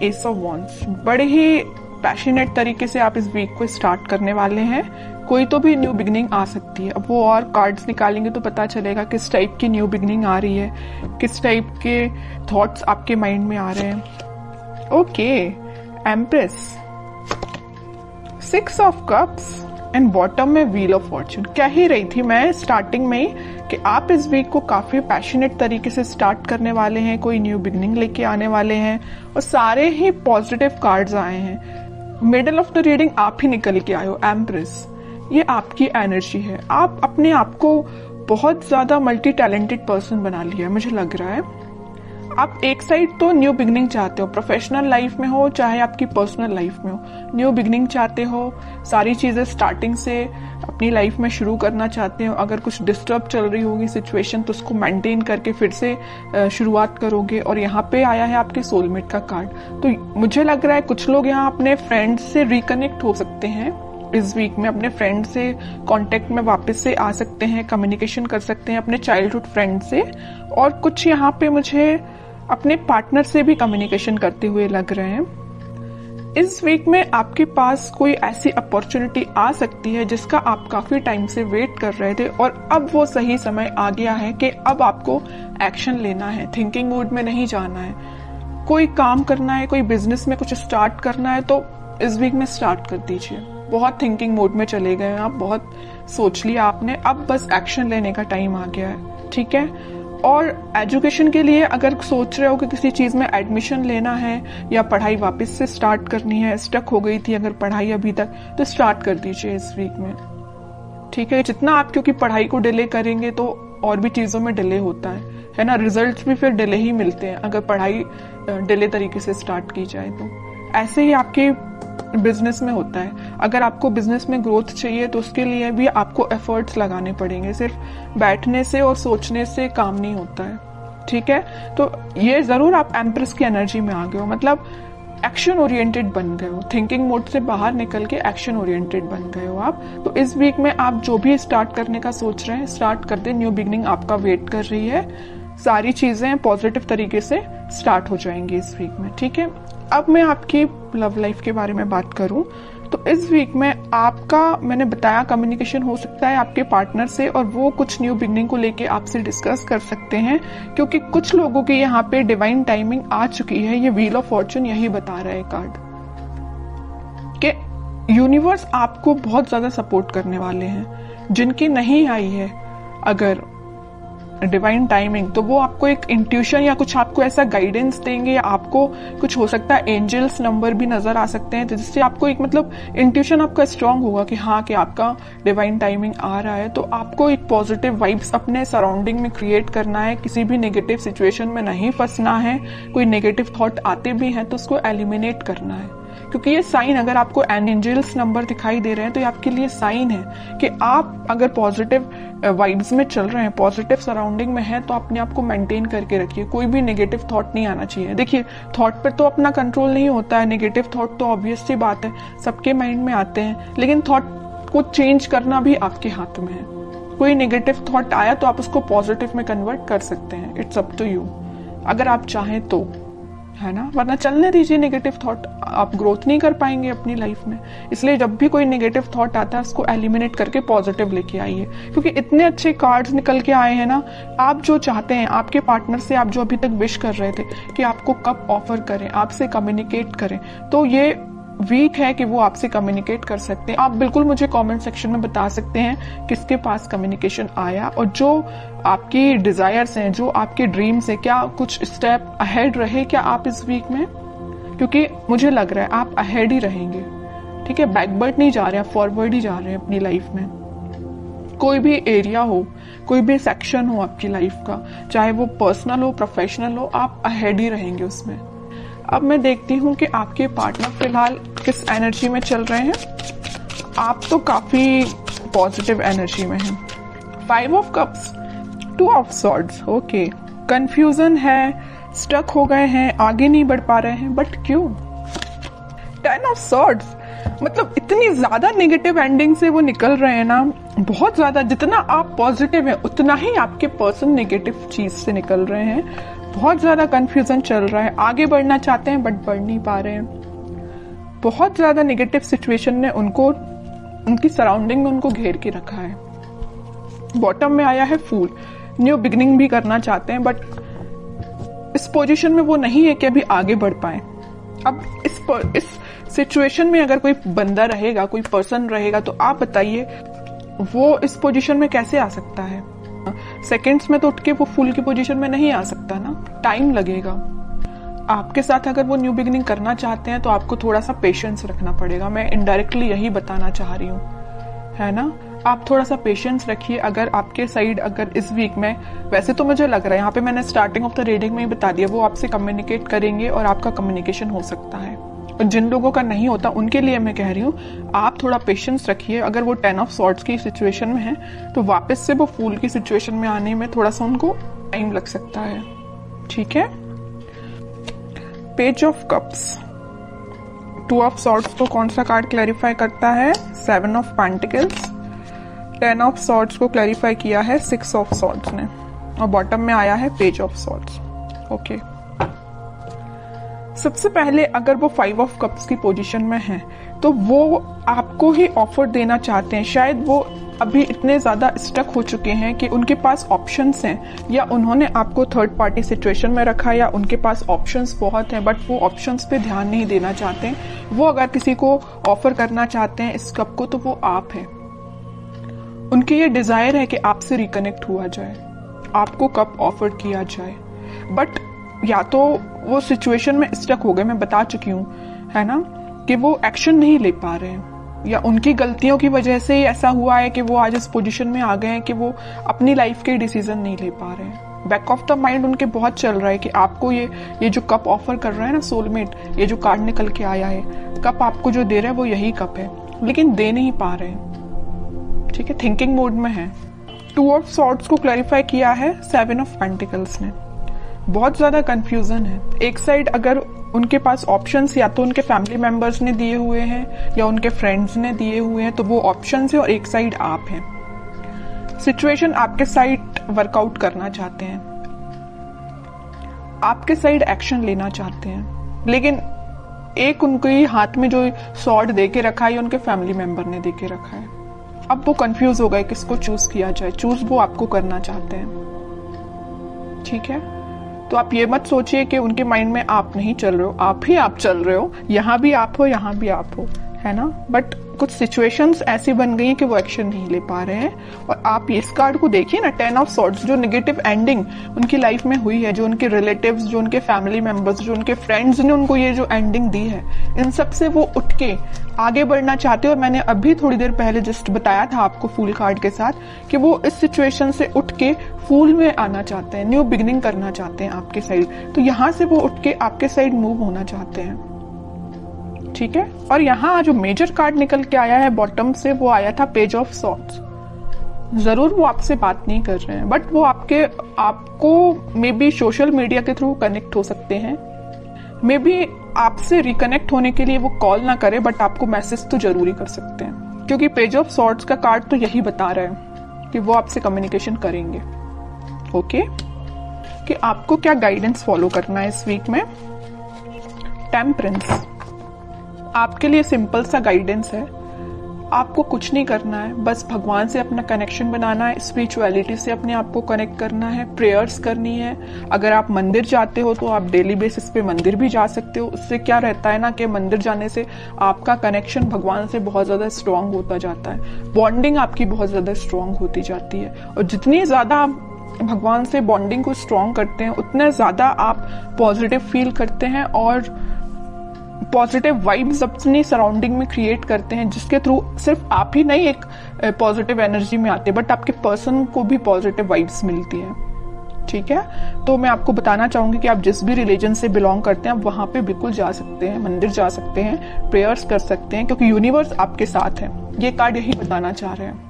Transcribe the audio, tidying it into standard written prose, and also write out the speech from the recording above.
S of wands, बड़े ही passionate तरीके से आप इस वीक को स्टार्ट करने वाले हैं। कोई तो भी न्यू बिगनिंग आ सकती है। अब वो और कार्ड्स निकालेंगे तो पता चलेगा किस टाइप की न्यू बिगनिंग आ रही है, किस टाइप के थॉट्स आपके माइंड में आ रहे हैं। Okay, empress, 6 of cups and bottom में व्हील ऑफ फॉर्चून। कह ही रही थी मैं स्टार्टिंग में ही कि आप इस वीक को काफी पैशनेट तरीके से स्टार्ट करने वाले हैं, कोई न्यू बिगनिंग लेके आने वाले हैं, और सारे ही पॉजिटिव कार्ड्स आए हैं। मिडल ऑफ द रीडिंग आप ही निकल के आए हो, एम्प्रेस। ये आपकी एनर्जी है। आप अपने आप को बहुत ज्यादा मल्टी टैलेंटेड पर्सन बना लिया है, मुझे लग रहा है। आप एक साइड तो न्यू बिगनिंग चाहते हो, प्रोफेशनल लाइफ में हो चाहे आपकी पर्सनल लाइफ में हो, न्यू बिगनिंग चाहते हो, सारी चीजें स्टार्टिंग से अपनी लाइफ में शुरू करना चाहते हो। अगर कुछ डिस्टर्ब चल रही होगी सिचुएशन तो उसको मेंटेन करके फिर से शुरुआत करोगे। और यहाँ पे आया है आपके सोलमेट का कार्ड, तो मुझे लग रहा है कुछ लोग यहाँ अपने फ्रेंड्स से रिकनेक्ट हो सकते हैं इस वीक में, अपने फ्रेंड से कांटेक्ट में वापस से आ सकते हैं, कम्युनिकेशन कर सकते हैं अपने चाइल्डहुड फ्रेंड से। और कुछ यहाँ पे मुझे अपने पार्टनर से भी कम्युनिकेशन करते हुए लग रहे हैं। इस वीक में आपके पास कोई ऐसी अपॉर्चुनिटी आ सकती है जिसका आप काफी टाइम से वेट कर रहे थे, और अब वो सही समय आ गया है कि अब आपको एक्शन लेना है, थिंकिंग मूड में नहीं जाना है। कोई काम करना है, कोई बिजनेस में कुछ स्टार्ट करना है तो इस वीक में स्टार्ट कर दीजिए। बहुत थिंकिंग मोड में चले गए हैं आप, बहुत सोच लिया आपने, अब बस एक्शन लेने का टाइम आ गया है, ठीक है। और एजुकेशन के लिए अगर सोच रहे हो कि किसी चीज में एडमिशन लेना है या पढ़ाई वापस से स्टार्ट करनी है, स्टक हो गई थी अगर पढ़ाई अभी तक, तो स्टार्ट कर दीजिए इस वीक में, ठीक है। जितना आप क्योंकि पढ़ाई को डिले करेंगे तो और भी चीजों में डिले होता है ना, रिजल्ट्स भी फिर डिले ही मिलते हैं अगर पढ़ाई डिले तरीके से स्टार्ट की जाए तो। ऐसे ही आपके बिजनेस में होता है। अगर आपको बिजनेस में ग्रोथ चाहिए तो उसके लिए भी आपको एफर्ट्स लगाने पड़ेंगे, सिर्फ बैठने से और सोचने से काम नहीं होता है, ठीक है। तो ये जरूर आप एम्प्रेस की एनर्जी में आ गए हो, मतलब एक्शन ओरिएंटेड बन गए हो, थिंकिंग मोड से बाहर निकल के एक्शन ओरिएंटेड बन गए हो आप। तो इस वीक में आप जो भी स्टार्ट करने का सोच रहे हैं स्टार्ट कर दे, न्यू बिगनिंग आपका वेट कर रही है, सारी चीजें पॉजिटिव तरीके से स्टार्ट हो जाएंगी इस वीक में, ठीक है। अब मैं आपकी लव लाइफ के बारे में बात करूं तो इस वीक में आपका, मैंने बताया, कम्युनिकेशन हो सकता है आपके पार्टनर से, और वो कुछ न्यू बिगनिंग को लेके आपसे डिस्कस कर सकते हैं, क्योंकि कुछ लोगों की यहाँ पे डिवाइन टाइमिंग आ चुकी है। ये व्हील ऑफ फॉर्चून यही बता रहा है कार्ड कि यूनिवर्स आपको बहुत ज्यादा सपोर्ट करने वाले हैं। जिनकी नहीं आई है अगर डिवाइन टाइमिंग, तो वो आपको एक इंट्यूशन या कुछ आपको ऐसा गाइडेंस देंगे, या आपको कुछ हो सकता है एंजल्स नंबर भी नजर आ सकते हैं, जिससे आपको एक मतलब इंट्यूशन आपका स्ट्रांग होगा कि हाँ कि आपका डिवाइन टाइमिंग आ रहा है। तो आपको एक पॉजिटिव वाइब्स अपने सराउंडिंग में क्रिएट करना है, किसी भी नेगेटिव सिचुएशन में नहीं फंसना है। कोई नेगेटिव थॉट आते भी हैं तो उसको एलिमिनेट करना है, क्योंकि ये साइन, अगर आपको एंजल्स नंबर दिखाई दे रहे हैं तो ये आपके लिए साइन है कि आप अगर पॉजिटिव वाइब्स में चल रहे हैं, पॉजिटिव सराउंडिंग में है, तो अपने आप को मेंटेन करके रखिए। कोई भी नेगेटिव थॉट नहीं आना चाहिए। देखिए, थॉट पर तो अपना कंट्रोल नहीं होता है, नेगेटिव थॉट तो ऑब्वियस सी बात है सबके माइंड में आते हैं, लेकिन थॉट को चेंज करना भी आपके हाथ में है। कोई नेगेटिव थॉट आया तो आप उसको पॉजिटिव में कन्वर्ट कर सकते हैं, इट्स अप टू यू, अगर आप चाहें तो, है ना। वरना चलने दीजिए नेगेटिव थॉट, आप ग्रोथ नहीं कर पाएंगे अपनी लाइफ में। इसलिए जब भी कोई नेगेटिव थॉट आता है उसको एलिमिनेट करके पॉजिटिव लेके आइए, क्योंकि इतने अच्छे कार्ड्स निकल के आए हैं ना। आप जो चाहते हैं आपके पार्टनर से, आप जो अभी तक विश कर रहे थे कि आपको कब ऑफर करें, आपसे कम्युनिकेट करें, तो ये वीक है कि वो आपसे कम्युनिकेट कर सकते हैं। आप बिल्कुल मुझे कमेंट सेक्शन में बता सकते हैं किसके पास कम्युनिकेशन आया, और जो आपकी डिजायर्स हैं, जो आपके ड्रीम्स हैं, क्या कुछ स्टेप अहेड रहे क्या आप इस वीक में, क्योंकि मुझे लग रहा है आप अहेड ही रहेंगे, ठीक है। बैकवर्ड नहीं जा रहे हैं, फॉरवर्ड ही जा रहे हैं अपनी लाइफ में। कोई भी एरिया हो, कोई भी सेक्शन हो आपकी लाइफ का, चाहे वो पर्सनल हो प्रोफेशनल हो, आप अहेड ही रहेंगे उसमें। अब मैं देखती हूँ कि आपके पार्टनर फिलहाल किस एनर्जी में चल रहे हैं। आप तो काफी पॉजिटिव एनर्जी में हैं। 5 of cups, 2 of swords, okay. Confusion है, स्टक हो गए हैं, आगे नहीं बढ़ पा रहे हैं, बट क्यों? 10 ऑफ सॉर्ड्स, मतलब इतनी ज्यादा नेगेटिव एंडिंग से वो निकल रहे हैं ना, बहुत ज्यादा जितना आप पॉजिटिव हैं उतना ही आपके पर्सन नेगेटिव चीज से निकल रहे हैं। बहुत ज्यादा कंफ्यूजन चल रहा है, आगे बढ़ना चाहते हैं बट बढ़ नहीं पा रहे हैं। बहुत ज्यादा नेगेटिव सिचुएशन ने उनको, उनकी सराउंडिंग में उनको घेर के रखा है। बॉटम में आया है फूल, न्यू बिगिनिंग भी करना चाहते हैं बट इस पोजीशन में वो नहीं है कि अभी आगे बढ़ पाए। अब इस सिचुएशन में अगर कोई बंदा रहेगा, कोई पर्सन रहेगा, तो आप बताइए वो इस पोजीशन में कैसे आ सकता है? सेकंड्स में तो उठ के वो फूल की पोजीशन में नहीं आ सकता ना, टाइम लगेगा। आपके साथ अगर वो न्यू बिगिनिंग करना चाहते हैं तो आपको थोड़ा सा पेशेंस रखना पड़ेगा। मैं इनडायरेक्टली यही बताना चाह रही हूँ, है ना। आप थोड़ा सा पेशेंस रखिए। अगर आपके साइड अगर इस वीक में, वैसे तो मुझे लग रहा है यहाँ पे मैंने स्टार्टिंग ऑफ द रीडिंग में ही बता दिया, वो आपसे कम्युनिकेट करेंगे और आपका कम्युनिकेशन हो सकता है। और जिन लोगों का नहीं होता उनके लिए मैं कह रही हूँ आप थोड़ा पेशेंस रखिए। अगर वो 10 ऑफ सॉर्ड्स की सिचुएशन में है तो वापस से वो फूल की सिचुएशन में आने में थोड़ा सा उनको टाइम लग सकता है, ठीक है। Page of cups, 2 of swords को कौन सा कार्ड क्लैरिफाई करता है? 7 ऑफ पेंटिकल्स। 10 ऑफ सॉर्ड्स को क्लैरिफाई किया है 6 ऑफ सॉर्ड्स ने, और बॉटम में आया है पेज ऑफ सॉर्ड्स। ओके, सबसे पहले अगर वो 5 ऑफ कप्स की पोजीशन में है तो वो आपको ही ऑफर देना चाहते हैं। शायद वो अभी इतने ज्यादा स्टक हो चुके हैं कि उनके पास ऑप्शंस हैं, या उन्होंने आपको थर्ड पार्टी सिचुएशन में रखा, या उनके पास ऑप्शंस बहुत हैं बट वो ऑप्शंस पे ध्यान नहीं देना चाहते। वो अगर किसी को ऑफर करना चाहते हैं इस कप को तो वो आप हैं। उनकी ये डिजायर है कि आपसे रिकनेक्ट हुआ जाए, आपको कप ऑफर किया जाए, बट या तो वो सिचुएशन में स्टक हो गए, मैं बता चुकी हूँ, है ना, कि वो एक्शन नहीं ले पा रहे हैं, या उनकी गलतियों की वजह से ही ऐसा हुआ है कि वो आज इस पोजीशन में आ गए हैं कि वो अपनी लाइफ के डिसीजन नहीं ले पा रहे हैं। बैक ऑफ द माइंड उनके बहुत चल रहा है कि आपको ये जो कप ऑफर कर रहा है ना सोलमेट, ये जो कार्ड निकल के आया है, कप आपको जो दे रहा है वो यही कप है, लेकिन दे नहीं पा रहे हैं, ठीक है, थिंकिंग मोड में है। 2 ऑफ सॉर्ड्स को क्लैरिफाई किया है 7 ऑफ पेंटिकल्स ने। बहुत ज्यादा कंफ्यूजन है। एक साइड अगर उनके पास ऑप्शंस या तो उनके फैमिली मेंबर्स ने दिए हुए हैं या उनके फ्रेंड्स ने दिए हुए हैं, तो वो ऑप्शंस है, और एक साइड आप हैं। सिचुएशन आपके साइड वर्कआउट करना चाहते हैं, आपके साइड एक्शन लेना चाहते हैं, लेकिन एक उनके हाथ में जो सॉर्ड दे के रखा है उनके फैमिली मेंबर ने दे के रखा है। अब वो कंफ्यूज हो गए किसको चूज किया जाए। चूज वो आपको करना चाहते हैं, ठीक है। तो आप ये मत सोचिए कि उनके माइंड में आप नहीं चल रहे हो, आप ही आप चल रहे हो, यहाँ भी आप हो, यहाँ भी आप हो, है ना। बट कुछ सिचुएशंस ऐसी बन गई हैं कि वो एक्शन नहीं ले पा रहे हैं। और आप इस कार्ड को देखिए ना, 10 ऑफ सॉर्ड्स, जो नेगेटिव एंडिंग उनकी लाइफ में हुई है, जो उनके रिलेटिव्स, जो उनके फैमिली मेंबर्स, जो उनके फ्रेंड्स ने उनको ये जो एंडिंग दी है, इन सब से वो उठ के आगे बढ़ना चाहते हैं। और मैंने अभी थोड़ी देर पहले जस्ट बताया था आपको फूल कार्ड के साथ कि वो इस सिचुएशन से उठ के फूल में आना चाहते हैं, न्यू बिगिनिंग करना चाहते हैं आपके साइड। तो यहाँ से वो उठ के आपके साइड मूव होना चाहते हैं, ठीक है। और यहाँ जो मेजर कार्ड निकल के आया है बॉटम से, वो आया था पेज ऑफ सॉर्ड्स। जरूर वो आपसे बात नहीं कर रहे हैं, बट वो आपको मे बी सोशल मीडिया के थ्रू कनेक्ट हो सकते हैं। मे बी आपसे रिकनेक्ट होने के लिए वो कॉल ना करे, बट आपको मैसेज तो जरूरी कर सकते हैं, क्योंकि पेज ऑफ सॉर्ड्स का कार्ड तो यही बता रहा है कि वो आपसे कम्युनिकेशन करेंगे। ओके, कि आपको क्या गाइडेंस फॉलो करना है इस वीक में। टेम्परेंस आपके लिए सिंपल सा गाइडेंस है। आपको कुछ नहीं करना है, बस भगवान से अपना कनेक्शन बनाना है, स्पिरिचुअलिटी से अपने आप को कनेक्ट करना है, प्रेयर्स करनी है। अगर आप मंदिर जाते हो तो आप डेली बेसिस पे मंदिर भी जा सकते हो। उससे क्या रहता है ना कि मंदिर जाने से आपका कनेक्शन भगवान से बहुत ज्यादा स्ट्रांग होता जाता है, बॉन्डिंग आपकी बहुत ज्यादा स्ट्रांग होती जाती है। और जितनी ज्यादा आप भगवान से बॉन्डिंग को स्ट्रांग करते हैं, उतना ज्यादा आप पॉजिटिव फील करते हैं और पॉजिटिव वाइब्स अपनी सराउंडिंग में क्रिएट करते हैं, जिसके थ्रू सिर्फ आप ही नहीं एक पॉजिटिव एनर्जी में आते, बट आपके पर्सन को भी पॉजिटिव वाइब्स मिलती है, ठीक है। तो मैं आपको बताना चाहूंगी कि आप जिस भी रिलीजन से बिलोंग करते हैं आप वहां पे बिल्कुल जा सकते हैं, मंदिर जा सकते हैं, प्रेयर्स कर सकते हैं, क्योंकि यूनिवर्स आपके साथ है। ये कार्ड यही बताना चाह रहे हैं।